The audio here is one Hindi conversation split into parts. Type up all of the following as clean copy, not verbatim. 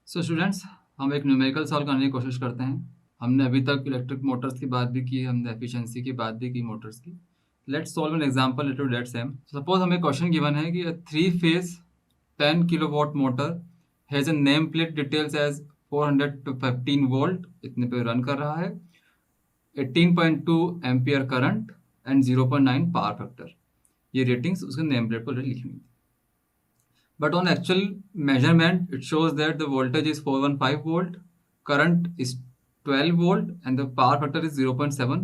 सो स्टूडेंट्स, हम एक न्यूमेरिकल सॉल्व करने की कोशिश करते हैं। हमने अभी तक इलेक्ट्रिक मोटर्स की बात भी की, हमने एफिशिएंसी की बात भी की मोटर्स की। Let's solve an example to that same. Suppose हमें क्वेश्चन गिवन है कि a 3 phase 10 kilowatt motor has a name plate details as 400 to 15 volt, इतने पे रन कर रहा है, 18.2 ampere current and 0.9 power factor. ये रेटिंग्स उसके नेम प्लेट पर लिखी हुई। But on actual measurement, it shows that the voltage is 415 volt, current is 12 volt, and the power factor is 0.7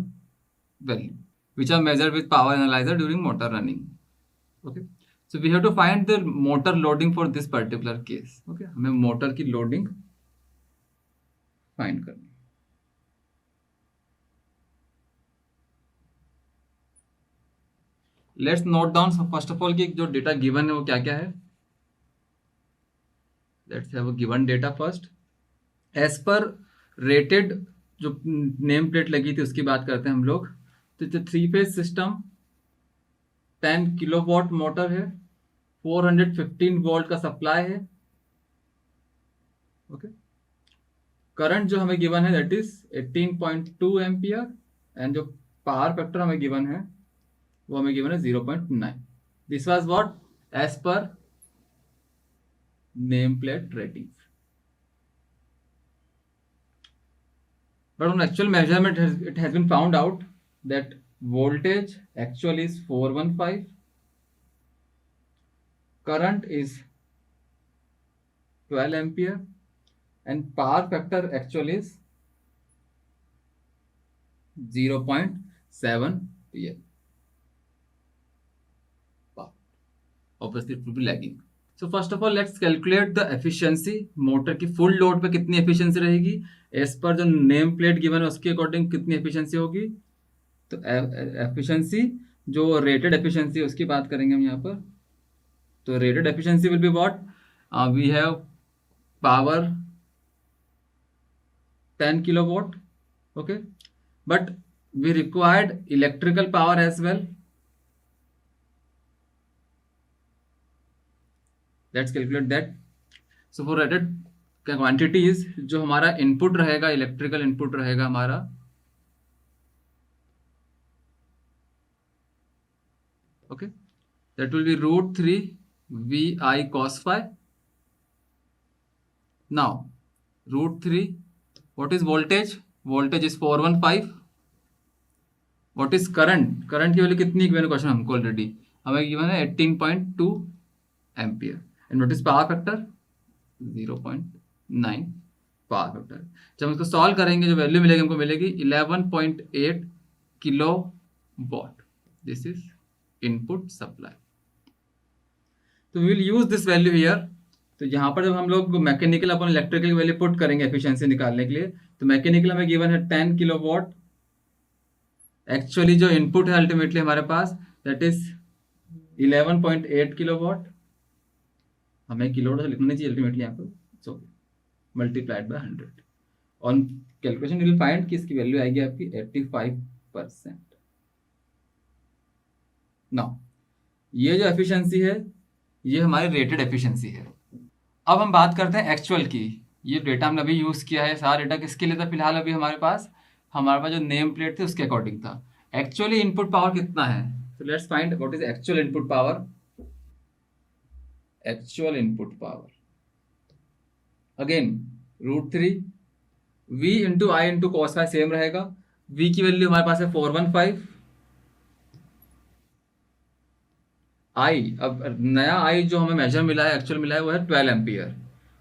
value, which are measured with power analyzer during motor running. Okay. So we have to find the motor loading for this particular case. Okay. हमें मोटर की लोडिंग फाइंड करनी। Let's note down first of all कि जो डेटा गिवन है वो क्या क्या है। Let's have a given data first. As per rated जो नेम प्लेट लगी थी उसकी बात करते हैं हम लोग। तो 3 फेज सिस्टम 10 किलोवाट मोटर है, 415 वोल्ट का सप्लाई है। ओके। करंट जो हमें गिवन है दैट इज 18.2 एम्पियर एंड जो पावर फैक्टर हमें गिवन है वो हमें गिवन है 0.9। This was what as per name plate rating. But on actual measurement, it has been found out that voltage actual is 415, current is 12 ampere, and power factor actual is 0.7 pm. Obviously, it will be lagging. So first of all, let's calculate the efficiency. Motor की फुल लोड पे कितनी एफिशिएंसी रहेगी, एज पर जो नेम प्लेट गिवन है उसके अकॉर्डिंग कितनी एफिशिएंसी होगी। तो एफिशिएंसी जो रेटेड एफिशिएंसी है उसकी बात करेंगे हम यहाँ पर। तो rated efficiency will be what, we have power 10 kilowatt, okay, but we required electrical power as well. Let's calculate that. So for rated quantities जो हमारा इनपुट रहेगा, इलेक्ट्रिकल इनपुट रहेगा हमारा, okay, that will be √3 VI cos phi. Now √3, what is voltage? Voltage is 415. What is current? Current की वैल्यू कितनी गिवन क्वेश्चन हमको ऑलरेडी हमें गिवन है 18.2 ampere and what is power factor 0.9 power factor. जब हम इसको सॉल्व करेंगे जो वैल्यू मिलेगी हमको मिलेगी 11.8 kilo what. This is input supply. तो we will use this value here. तो यहाँ पर जब हम लोग मैकेनिकल अपन इलेक्ट्रिकल की वैल्यू पुट करेंगे एफिशिएंसी निकालने के लिए, तो मैकेनिकल हमें गिवन है 10 किलोवाट। एक्चुअली जो इनपुट है अल्टीमेटली हमारे पास दैट इज 11.8 किलोवाट। हमें किलोवाट लिखना नहीं चाहिए अल्टीमेटली यहाँ पर, so multiplied by 100। On calculation you will find कि इसकी वैल्यू आएगी आपकी 85%। नाउ ये जो एफिशिएंसी है ये हमारी रेटेड एफिशिएंसी है। अब हम बात करते हैं एक्चुअल की। ये डेटा हमने अभी यूज़ किया है, सारा डेटा किसके लिए था फिलहाल अभी हमारे पास जो नेम प्लेट थी उसके अकॉर्डिंग था। एक्चुअली इनपुट पावर कितना है, तो let's find what is actual input power. Actual input power again √3 V into I into cos phi same रहेगा। V की वैल्यू हमारे पास है 415। आई, अब नया आई जो हमें मेजर मिला है, एक्चुअल मिला है वो है 12 एम्पियर,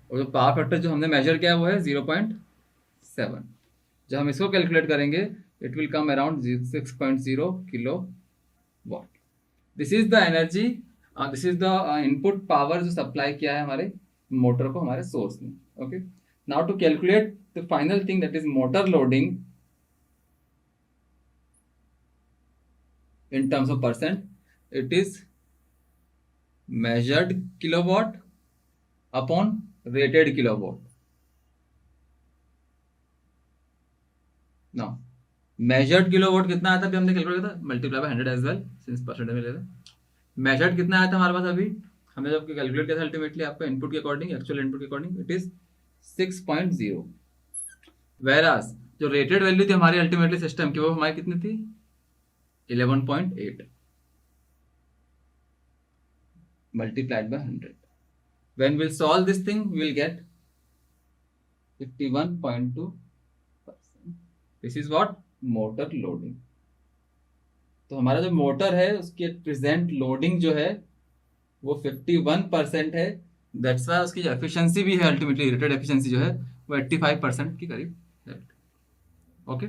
और जो पावर फैक्टर जो हमने मेजर किया है वो है 0.7। जब हम इसको कैलकुलेट करेंगे it will come around 6.0 kilo watt. This is the energy, this is the input power जो सप्लाई किया है हमारे मोटर को हमारे सोर्स ने। Okay, now to calculate the final thing that is motor loading in terms of percent, it is measured kilowatt upon rated kilowatt. Now measured kilowatt कितना आया था अभी हमने कैलकुलेट किया था, multiply by 100 as well since percentage में ले रहे। मेजर्ड कितना आया था हमारे पास अभी हमने जब कैलकुलेट किया था अल्टीमेटली आपका इनपुट के अकॉर्डिंग, एक्चुअल इनपुट के अकॉर्डिंग, इट इज 6.0। वेरास जो रेटेड वैल्यू थी हमारी अल्टीमेटली सिस्टम की, वो हमारी कितनी थी? 11.8 multiplied by 100. When we'll solve this thing, we'll get 51.2%. This is what? Motor loading. तो हमारा जो मोटर है उसकी प्रेजेंट लोडिंग जो है वो 51% है। दैट्स वाई उसकी एफिशिएंसी भी है, अल्टीमेटली रेटेड एफिशिएंसी जो है वो 85% के करीब है। ओके।